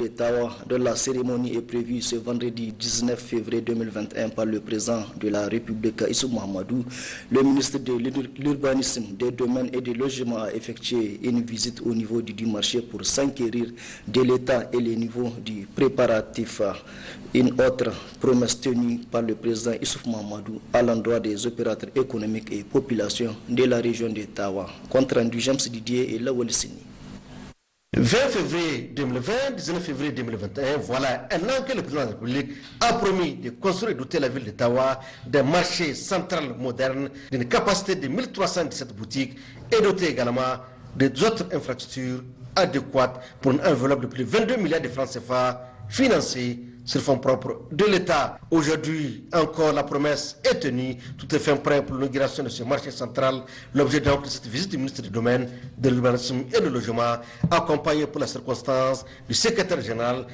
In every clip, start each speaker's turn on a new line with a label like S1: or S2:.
S1: de Tawa, dont la cérémonie est prévue ce vendredi 19 février 2021 par le président de la République Issoufou Mahamadou. Le ministre de l'Urbanisme, des Domaines et des Logements a effectué une visite au niveau du marché pour s'enquérir de l'état et les niveaux du préparatif. Une autre promesse tenue par le président Issoufou Mahamadou à l'endroit des opérateurs économiques et populations de la région de Tawa. Compte rendu James Didier et Lawal Sini.
S2: 20 février 2020, 19 février 2021, voilà un an que le président de la République a promis de construire et doter la ville de Tawa d'un marché central moderne, d'une capacité de 1317 boutiques et doter également d'autres infrastructures adéquates pour une enveloppe de plus de 22 milliards de francs CFA financés sur fonds propres de l'État. Aujourd'hui, encore, la promesse est tenue. Tout est fait prêt pour l'inauguration de ce marché central. L'objet donc de cette visite du ministre du Domaine, de l'Urbanisme et du Logement, accompagné pour la circonstance du secrétaire général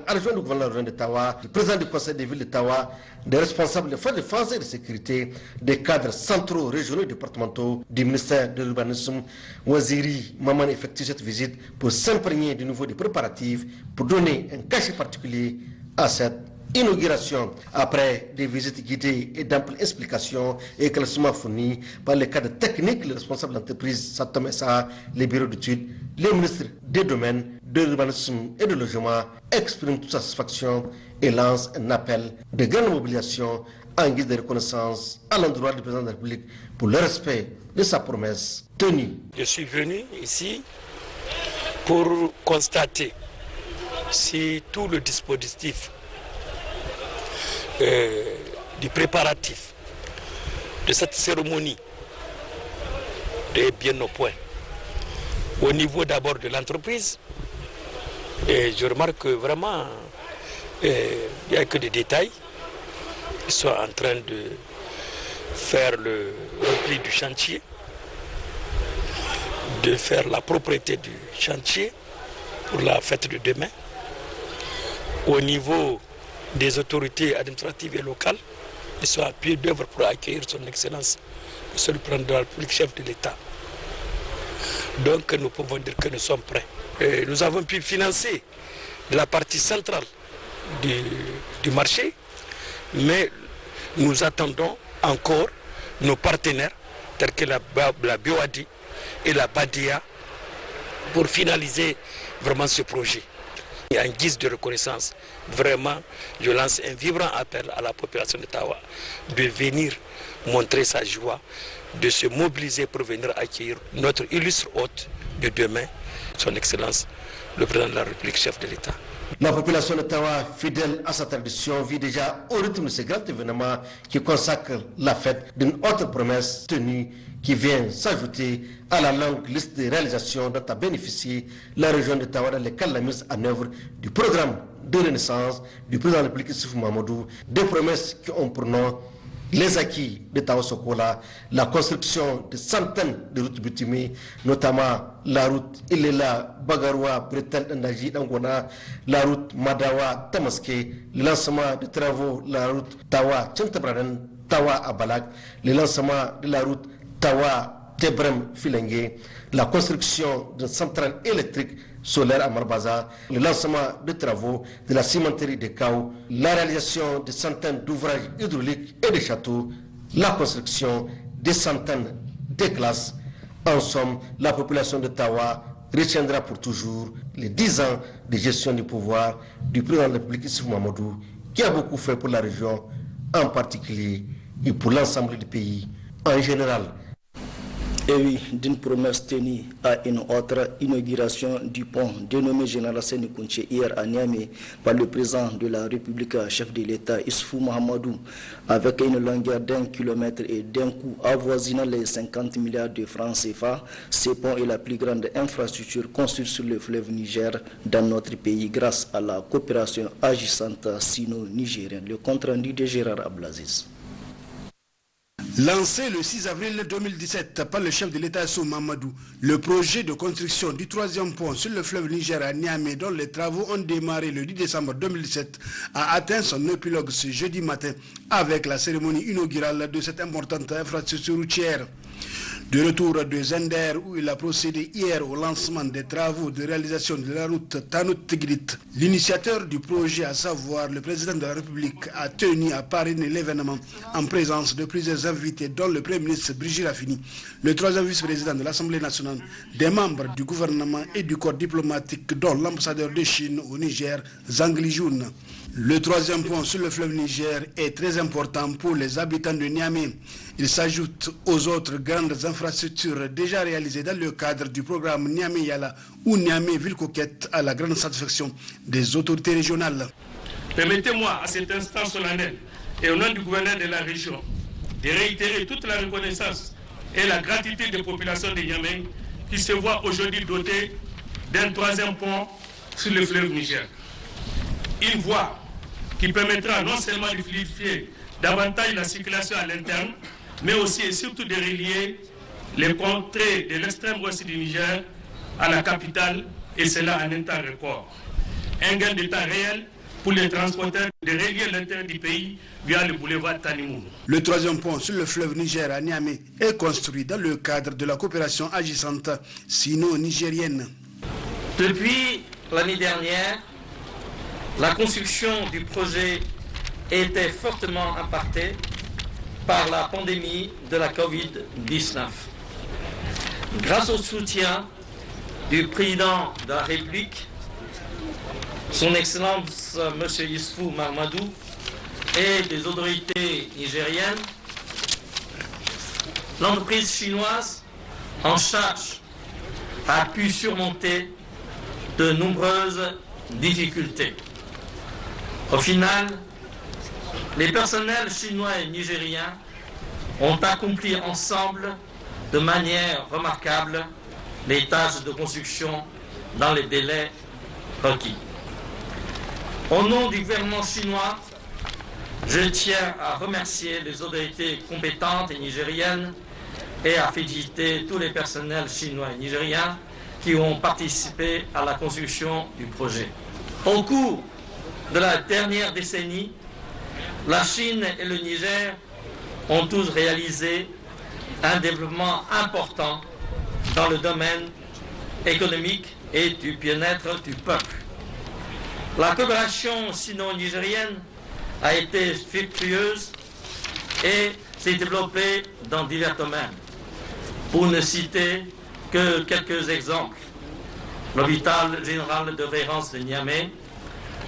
S2: adjoint du gouverneur de Tawa, du président du conseil des villes de Tawa, des responsables des forces de défense et de sécurité, des cadres centraux, régionaux et départementaux du ministère de l'Urbanisme. Waziri Maman effectue cette visite pour s'imprégner du niveau des préparatifs, pour donner un cachet particulier à cette inauguration. Après des visites guidées et d'amples explications et éclaircissements fournis par les cadres techniques, les responsables d'entreprise, Satomessa, les bureaux d'études, les ministres des domaines, de l'urbanisme et de logement expriment toute satisfaction et lancent un appel de grande mobilisation en guise de reconnaissance à l'endroit du président de la République pour le respect de sa promesse tenue.
S3: Je suis venu ici pour constater si tout le dispositif du préparatif de cette cérémonie est bien au point. Au niveau d'abord de l'entreprise, et je remarque que vraiment, il n'y a que des détails. Ils sont en train de faire le repli du chantier, de faire la propriété du chantier pour la fête de demain. Au niveau des autorités administratives et locales, ils sont à pied d'œuvre pour accueillir son Excellence, Monsieur le Président de la République, chef de l'État. Donc nous pouvons dire que nous sommes prêts. Et nous avons pu financer la partie centrale du marché, mais nous attendons encore nos partenaires, tels que la BOAD et la BADIA, pour finaliser vraiment ce projet. Et en guise de reconnaissance, vraiment, je lance un vibrant appel à la population de Tawa de venir montrer sa joie, de se mobiliser pour venir accueillir notre illustre hôte de demain, son Excellence, le président de la République, chef de l'État.
S2: La population de Tawa, fidèle à sa tradition, vit déjà au rythme de ce grand événement qui consacre la fête d'une autre promesse tenue qui vient s'ajouter à la longue liste de réalisations dont a bénéficié la région de Tawa dans le cadre de la mise en œuvre du programme de renaissance du président de la République Issoufou Mahamadou, des promesses qui ont pour nom les acquis de Tawa Sokola, la construction de centaines de routes bitumées, notamment la route Ilela, Bagaroua, Bretel, Ndaji, Dangona, la route Madawa, Tamaské, le lancement de travaux, la route Tawa, Tchantabraden, Tawa Abalak, le lancement de la route Tawa, Tebrem, Filengue, la construction d'une centrale électrique solaire à Marbaza, le lancement de travaux de la cimenterie de Kao, la réalisation de centaines d'ouvrages hydrauliques et de châteaux, la construction de centaines de classes. En somme, la population de Tawa retiendra pour toujours les 10 ans de gestion du pouvoir du président de la République Issoufou Mahamadou, qui a beaucoup fait pour la région en particulier et pour l'ensemble du pays en général.
S1: Et oui, d'une promesse tenue à une autre, inauguration du pont dénommé Général Séni Kountché hier à Niamey par le président de la République, chef de l'État Issoufou Mahamadou, avec une longueur d'1 kilomètre et d'un coût avoisinant les 50 milliards de francs CFA. Ce pont est la plus grande infrastructure construite sur le fleuve Niger dans notre pays grâce à la coopération agissante sino-nigérienne. Le compte rendu de Gérard Ablaziz.
S4: Lancé le 6 avril 2017 par le chef de l'État Issoufou Mahamadou, le projet de construction du troisième pont sur le fleuve Niger à Niamey, dont les travaux ont démarré le 10 décembre 2017, a atteint son épilogue ce jeudi matin avec la cérémonie inaugurale de cette importante infrastructure routière. De retour de Zender où il a procédé hier au lancement des travaux de réalisation de la route Tanout-Tigrit. L'initiateur du projet, à savoir le président de la République, a tenu à parrainer l'événement en présence de plusieurs invités dont le Premier ministre Brigitte Raffini, le troisième vice-président de l'Assemblée nationale, des membres du gouvernement et du corps diplomatique dont l'ambassadeur de Chine au Niger, Zhang Lijun. Le troisième pont sur le fleuve Niger est très important pour les habitants de Niamey. Il s'ajoute aux autres grandes infrastructures déjà réalisées dans le cadre du programme Niamey-Yala ou Niamey-Ville Coquette à la grande satisfaction des autorités régionales.
S5: Permettez-moi à cet instant solennel et au nom du gouverneur de la région de réitérer toute la reconnaissance et la gratitude des populations de Niamey qui se voient aujourd'hui dotées d'un troisième pont sur le fleuve Niger. Une voie qui permettra non seulement de fluidifier davantage la circulation à l'interne, mais aussi et surtout de relier les contrées de l'extrême ouest du Niger à la capitale, et cela en un temps record. Un gain de temps réel pour les transporteurs de relier l'intérieur du pays via le boulevard Tanimoun.
S4: Le troisième pont sur le fleuve Niger à Niamey est construit dans le cadre de la coopération agissante sino-nigérienne.
S6: Depuis l'année dernière, la construction du projet était fortement impactée par la pandémie de la Covid-19. Grâce au soutien du président de la République, son Excellence M. Issoufou Mahamadou et des autorités nigériennes, l'entreprise chinoise en charge a pu surmonter de nombreuses difficultés. Au final, les personnels chinois et nigériens ont accompli ensemble de manière remarquable les tâches de construction dans les délais requis. Au nom du gouvernement chinois, je tiens à remercier les autorités compétentes et nigériennes et à féliciter tous les personnels chinois et nigériens qui ont participé à la construction du projet. Au cours de la dernière décennie, la Chine et le Niger ont tous réalisé un développement important dans le domaine économique et du bien-être du peuple. La coopération sino-nigérienne a été fructueuse et s'est développée dans divers domaines. Pour ne citer que quelques exemples, l'hôpital général de référence de Niamey,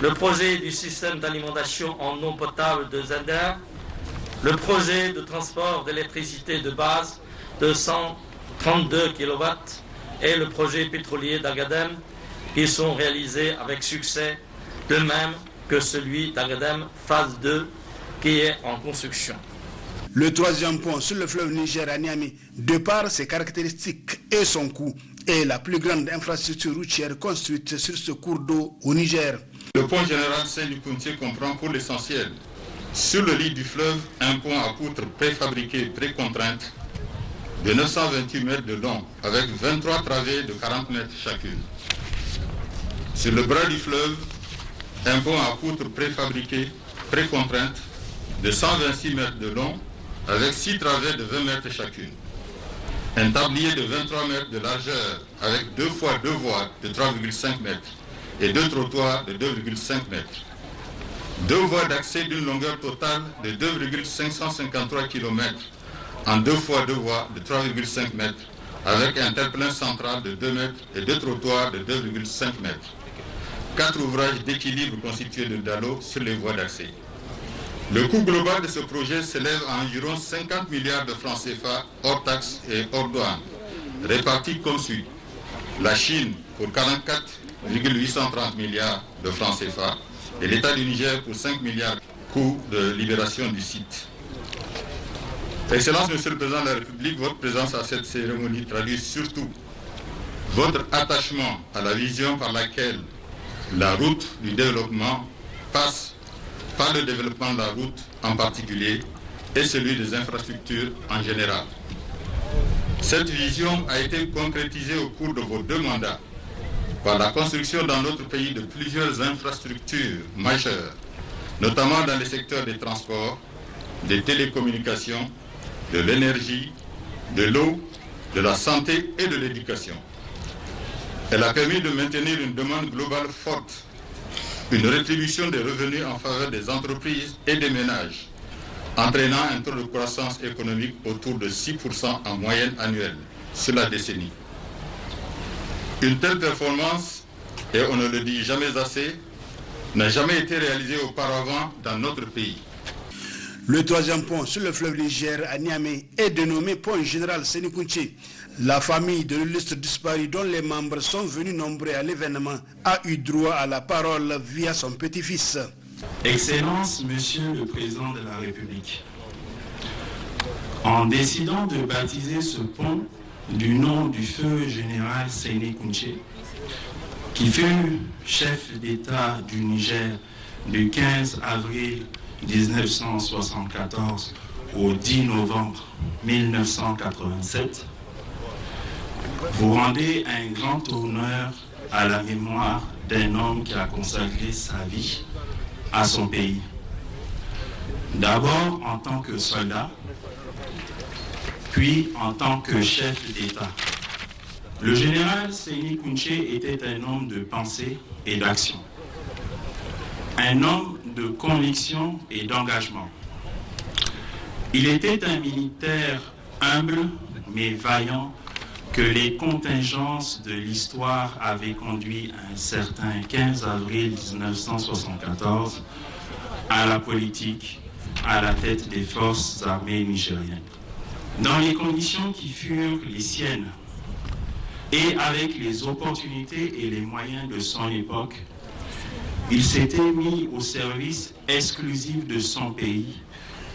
S6: le projet du système d'alimentation en eau potable de Zender, le projet de transport d'électricité de base de 132 kW et le projet pétrolier d'Agadem, qui sont réalisés avec succès, de même que celui d'Agadem phase 2 qui est en construction.
S4: Le troisième pont sur le fleuve Niger à Niamey, de par ses caractéristiques et son coût, est la plus grande infrastructure routière construite sur ce cours d'eau au Niger.
S7: Le pont général Saint-Luc-Kountié comprend pour l'essentiel, sur le lit du fleuve, un pont à poutres préfabriquées précontraintes de 928 mètres de long, avec 23 travées de 40 mètres chacune. Sur le bras du fleuve, un pont à poutres préfabriquées précontraintes de 126 mètres de long, avec 6 travées de 20 mètres chacune. Un tablier de 23 mètres de largeur, avec 2 fois 2 voies de 3,5 mètres et 2 trottoirs de 2,5 mètres. 2 voies d'accès d'une longueur totale de 2,553 km en 2 fois 2 voies de 3,5 mètres, avec un terre-plein central de 2 mètres et 2 trottoirs de 2,5 mètres. 4 ouvrages d'équilibre constitués de dallos sur les voies d'accès. Le coût global de ce projet s'élève à environ 50 milliards de francs CFA hors taxes et hors douane, répartis comme suit. La Chine pour 44,830 milliards de francs CFA et l'État du Niger pour 5 milliards, coût de libération du site. Excellence, Monsieur le Président de la République, votre présence à cette cérémonie traduit surtout votre attachement à la vision par laquelle la route du développement passe par le développement de la route en particulier et celui des infrastructures en général. Cette vision a été concrétisée au cours de vos 2 mandats par la construction dans notre pays de plusieurs infrastructures majeures, notamment dans les secteurs des transports, des télécommunications, de l'énergie, de l'eau, de la santé et de l'éducation. Elle a permis de maintenir une demande globale forte, une rétribution des revenus en faveur des entreprises et des ménages, entraînant un taux de croissance économique autour de 6% en moyenne annuelle sur la décennie. Une telle performance, et on ne le dit jamais assez, n'a jamais été réalisée auparavant dans notre pays.
S4: Le troisième pont sur le fleuve Niger à Niamey est dénommé Pont Général Séni Kountché. La famille de l'illustre disparu dont les membres sont venus nombreux à l'événement a eu droit à la parole via son petit-fils.
S8: Excellence, Monsieur le Président de la République, en décidant de baptiser ce pont du nom du feu général Séni Kountché, qui fut chef d'État du Niger du 15 avril 1974 au 10 novembre 1987, vous rendez un grand honneur à la mémoire d'un homme qui a consacré sa vie à son pays. D'abord en tant que soldat, puis en tant que chef d'État. Le général Séni Kountché était un homme de pensée et d'action, un homme de conviction et d'engagement. Il était un militaire humble mais vaillant que les contingences de l'histoire avaient conduit un certain 15 avril 1974 à la politique, à la tête des forces armées nigériennes. Dans les conditions qui furent les siennes et avec les opportunités et les moyens de son époque, il s'était mis au service exclusif de son pays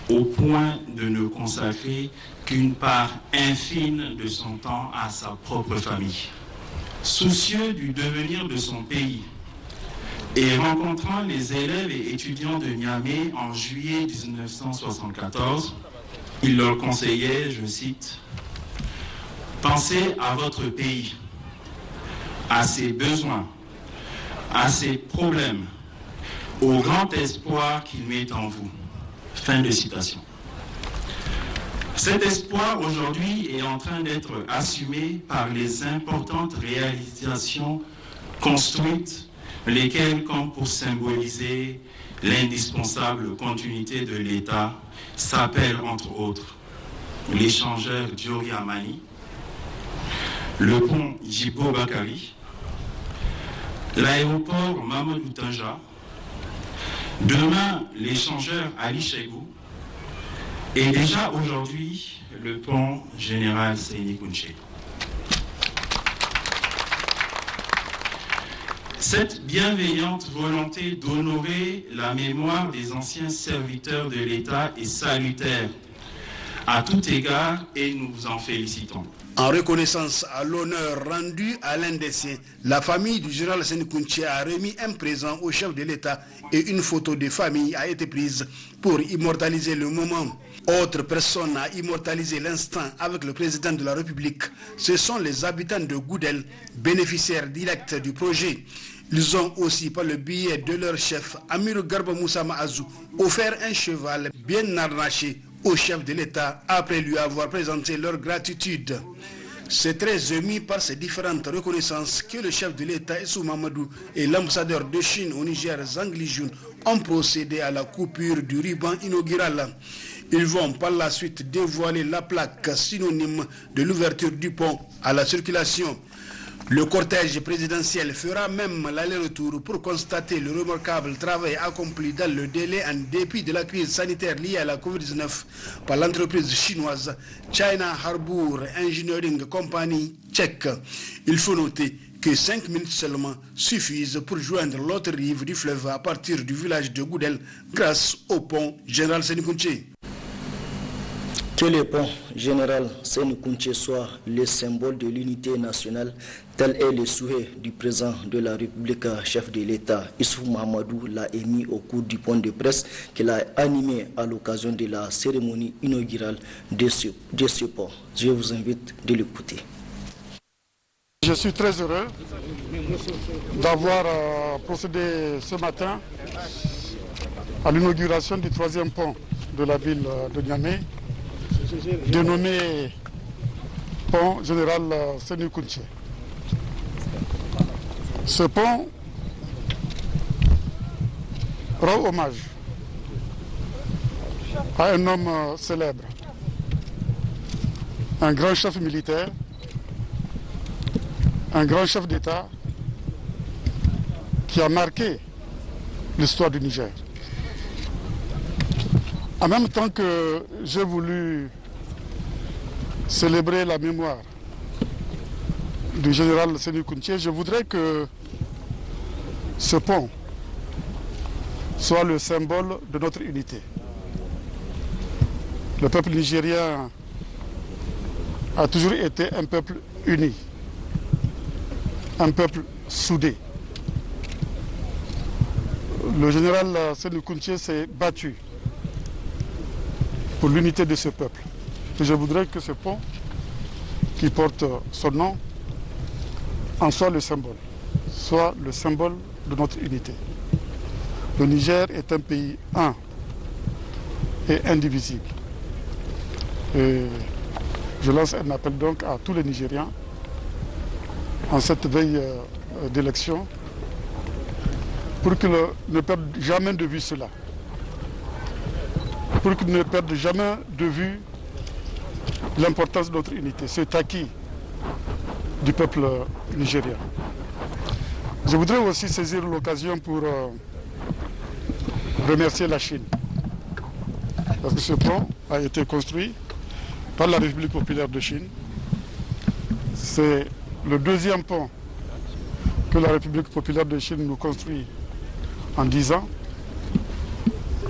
S8: au point de ne consacrer qu'une part infime de son temps à sa propre famille. Soucieux du devenir de son pays et rencontrant les élèves et étudiants de Niamey en juillet 1974, il leur conseillait, je cite, « Pensez à votre pays, à ses besoins, à ses problèmes, au grand espoir qu'il met en vous. » Fin de citation. Cet espoir aujourd'hui est en train d'être assumé par les importantes réalisations construites, lesquelles, comme pour symboliser l'indispensable continuité de l'État, s'appellent entre autres l'échangeur Diori Amani, le pont Djibo Bakari, l'aéroport Mamadou Tanja, demain l'échangeur Ali Cheibou et déjà aujourd'hui le pont général Séni Kountché. Cette bienveillante volonté d'honorer la mémoire des anciens serviteurs de l'État est salutaire à tout égard et nous vous en félicitons.
S4: En reconnaissance à l'honneur rendu à l'un des siens, la famille du général Séni Kountché a remis un présent au chef de l'État et une photo de famille a été prise pour immortaliser le moment. Autre personne à immortaliser l'instant avec le président de la République, ce sont les habitants de Goudel, bénéficiaires directs du projet. Ils ont aussi, par le biais de leur chef, Amirou Garba Moussa Maazou, offert un cheval bien harnaché au chef de l'État après lui avoir présenté leur gratitude. C'est très ému par ces différentes reconnaissances que le chef de l'État Issou Mamadou et l'ambassadeur de Chine au Niger Zhang Jun ont procédé à la coupure du ruban inaugural. Ils vont par la suite dévoiler la plaque synonyme de l'ouverture du pont à la circulation. Le cortège présidentiel fera même l'aller-retour pour constater le remarquable travail accompli dans le délai en dépit de la crise sanitaire liée à la COVID-19 par l'entreprise chinoise China Harbour Engineering Company tchèque. Il faut noter que 5 minutes seulement suffisent pour joindre l'autre rive du fleuve à partir du village de Goudel grâce au pont général Séni Kountché.
S1: Que le pont général Séni Kountché soit le symbole de l'unité nationale, tel est le souhait du président de la République, chef de l'État, Issoufou Mahamadou, l'a émis au cours du point de presse qu'il a animé à l'occasion de la cérémonie inaugurale de ce pont. Je vous invite de l'écouter.
S9: Je suis très heureux d'avoir procédé ce matin à l'inauguration du troisième pont de la ville de Niamey, dénommé pont général Séni Kountché. Ce pont rend hommage à un homme célèbre, un grand chef militaire, un grand chef d'État qui a marqué l'histoire du Niger. En même temps que j'ai voulu célébrer la mémoire du général Séni Kountché, je voudrais que ce pont soit le symbole de notre unité. Le peuple nigérien a toujours été un peuple uni, un peuple soudé. Le général Séni Kountché s'est battu pour l'unité de ce peuple. Et je voudrais que ce pont qui porte son nom en soit le symbole de notre unité. Le Niger est un pays un et indivisible. Et je lance un appel donc à tous les Nigériens en cette veille d'élection pour qu'ils ne perdent jamais de vue cela. Pour qu'ils ne perdent jamais de vue l'importance de notre unité, cet acquis du peuple nigérien. Je voudrais aussi saisir l'occasion pour remercier la Chine. Parce que ce pont a été construit par la République populaire de Chine. C'est le deuxième pont que la République populaire de Chine nous construit en 10 ans.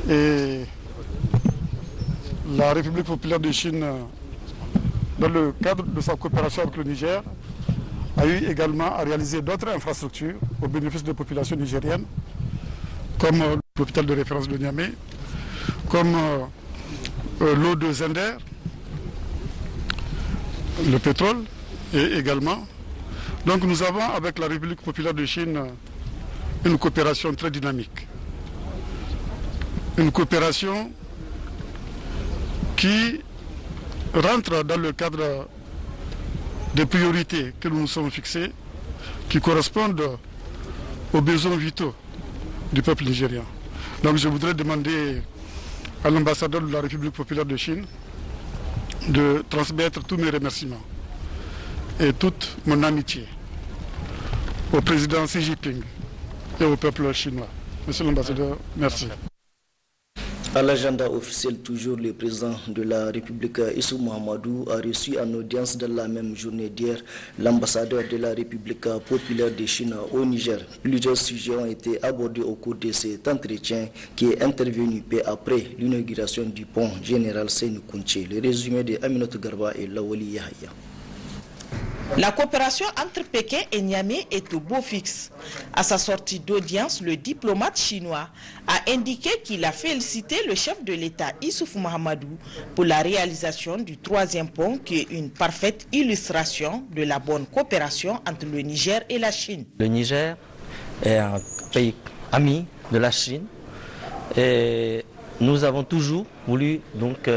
S9: Et la République populaire de Chine, dans le cadre de sa coopération avec le Niger, a eu également à réaliser d'autres infrastructures au bénéfice des populations nigériennes, comme l'hôpital de référence de Niamey, comme l'eau de Zender, le pétrole, et également. Donc nous avons avec la République populaire de Chine une coopération très dynamique. Une coopération qui rentre dans le cadre des priorités que nous nous sommes fixées, qui correspondent aux besoins vitaux du peuple nigérien. Donc je voudrais demander à l'ambassadeur de la République populaire de Chine de transmettre tous mes remerciements et toute mon amitié au président Xi Jinping et au peuple chinois. Monsieur l'ambassadeur, merci.
S1: À l'agenda officiel, toujours, le président de la République, Issou Mahamadou, a reçu en audience dans la même journée d'hier l'ambassadeur de la République populaire de Chine au Niger. Plusieurs sujets ont été abordés au cours de cet entretien qui est intervenu peu après l'inauguration du pont général Séni Kountché. Le résumé de Aminata Garba et Lawali Yahya.
S10: La coopération entre Pékin et Niamey est au beau fixe. À sa sortie d'audience, le diplomate chinois a indiqué qu'il a félicité le chef de l'État Issoufou Mahamadou pour la réalisation du troisième pont qui est une parfaite illustration de la bonne coopération entre le Niger et la Chine.
S11: Le Niger est un pays ami de la Chine et nous avons toujours voulu donc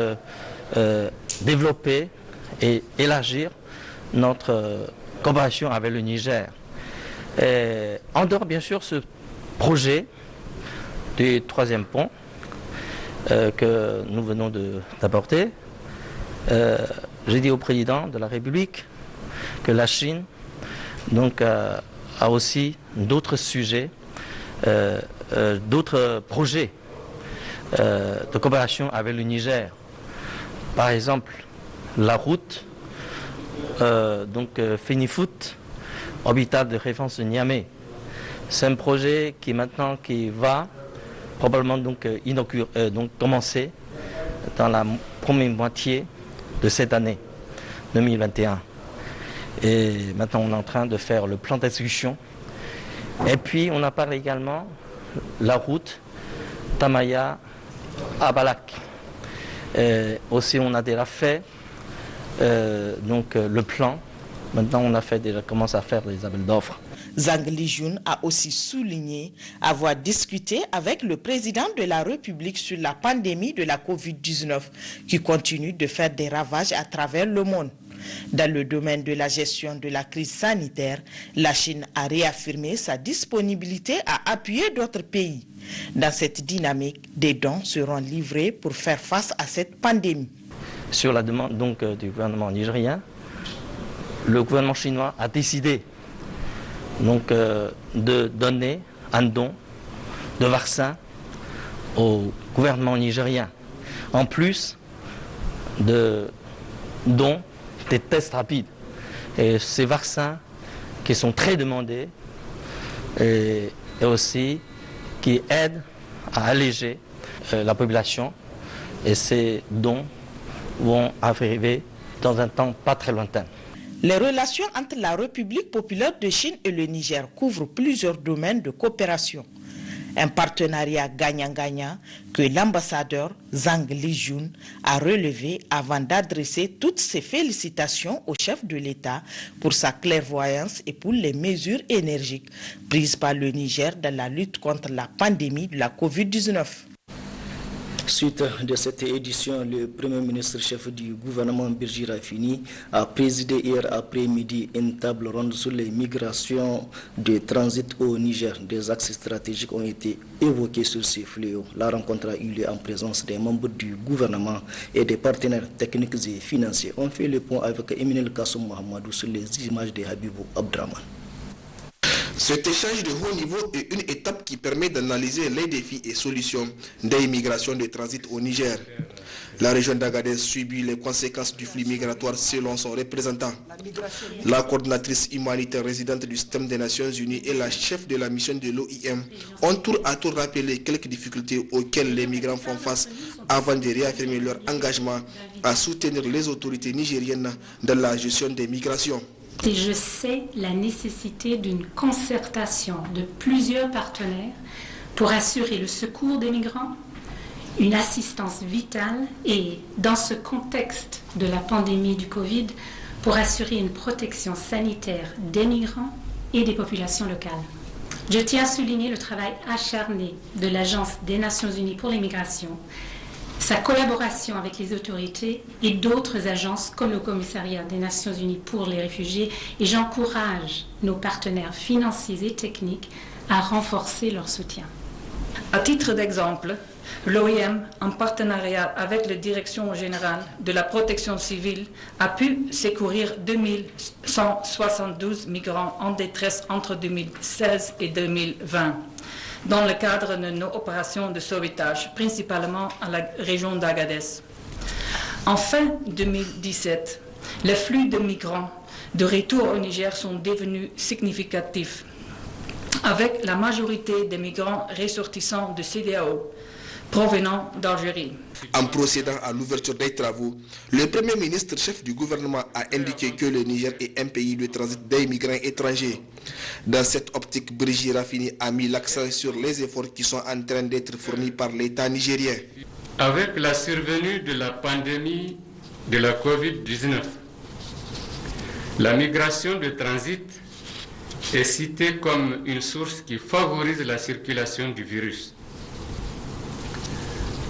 S11: développer et élargir notre coopération avec le Niger. En dehors, bien sûr, ce projet du troisième pont que nous venons d'apporter, j'ai dit au président de la République que la Chine donc, a aussi d'autres sujets, d'autres projets de coopération avec le Niger. Par exemple, la route Fenifoot, orbital de référence de Niamey. C'est un projet qui va probablement commencer dans la première moitié de cette année 2021. Et maintenant on est en train de faire le plan d'exécution. Et puis on a parlé également de la route Tamaya à Balak. Aussi on a déjà fait le plan. Maintenant on a commencé à faire les appels d'offres.
S10: Zhang Lijun a aussi souligné avoir discuté avec le président de la République sur la pandémie de la Covid-19 qui continue de faire des ravages à travers le monde. Dans le domaine de la gestion de la crise sanitaire, la Chine a réaffirmé sa disponibilité à appuyer d'autres pays. Dans cette dynamique, des dons seront livrés pour faire face à cette pandémie.
S11: Sur la demande donc du gouvernement nigérien, le gouvernement chinois a décidé donc, de donner un don de vaccins au gouvernement nigérien, en plus de dons des tests rapides. Et ces vaccins qui sont très demandés et aussi qui aident à alléger la population, et ces dons vont arriver dans un temps pas très lointain.
S10: Les relations entre la République populaire de Chine et le Niger couvrent plusieurs domaines de coopération. Un partenariat gagnant-gagnant que l'ambassadeur Zhang Lijun a relevé avant d'adresser toutes ses félicitations au chef de l'État pour sa clairvoyance et pour les mesures énergiques prises par le Niger dans la lutte contre la pandémie de la Covid-19.
S1: Suite de cette édition, le Premier ministre chef du gouvernement Birji Rafini a présidé hier après-midi une table ronde sur les migrations de transit au Niger. Des axes stratégiques ont été évoqués sur ces fléaux. La rencontre a eu lieu en présence des membres du gouvernement et des partenaires techniques et financiers. On fait le point avec Emmanuel Kassoum Mohamedou sur les images de Habibou Abdraman.
S12: Cet échange de haut niveau est une étape qui permet d'analyser les défis et solutions des migrations de transit au Niger. La région d'Agadez subit les conséquences du flux migratoire selon son représentant. La coordinatrice humanitaire résidente du système des Nations Unies et la chef de la mission de l'OIM ont tour à tour rappelé quelques difficultés auxquelles les migrants font face avant de réaffirmer leur engagement à soutenir les autorités nigériennes dans la gestion des migrations.
S13: Et je sais la nécessité d'une concertation de plusieurs partenaires pour assurer le secours des migrants, une assistance vitale et, dans ce contexte de la pandémie du Covid, pour assurer une protection sanitaire des migrants et des populations locales. Je tiens à souligner le travail acharné de l'Agence des Nations Unies pour les migrations, sa collaboration avec les autorités et d'autres agences comme le Commissariat des Nations Unies pour les réfugiés, et j'encourage nos partenaires financiers et techniques à renforcer leur soutien.
S14: À titre d'exemple, l'OIM, en partenariat avec la Direction générale de la protection civile, a pu secourir 2172 migrants en détresse entre 2016 et 2020. Dans le cadre de nos opérations de sauvetage, principalement à la région d'Agadez. En fin 2017, les flux de migrants de retour au Niger sont devenus significatifs, avec la majorité des migrants ressortissants de CEDEAO provenant d'Algérie.
S12: En procédant à l'ouverture des travaux, le Premier ministre chef du gouvernement a indiqué que le Niger est un pays de transit des migrants étrangers. Dans cette optique, Birji Rafini a mis l'accent sur les efforts qui sont en train d'être fournis par l'État nigérien.
S5: Avec la survenue de la pandémie de la Covid-19, la migration de transit est citée comme une source qui favorise la circulation du virus.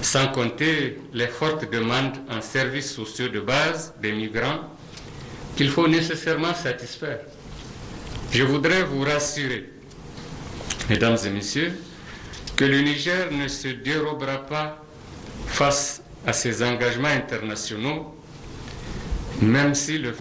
S5: Sans compter les fortes demandes en services sociaux de base des migrants qu'il faut nécessairement satisfaire. Je voudrais vous rassurer, mesdames et messieurs, que le Niger ne se dérobera pas face à ses engagements internationaux, même si le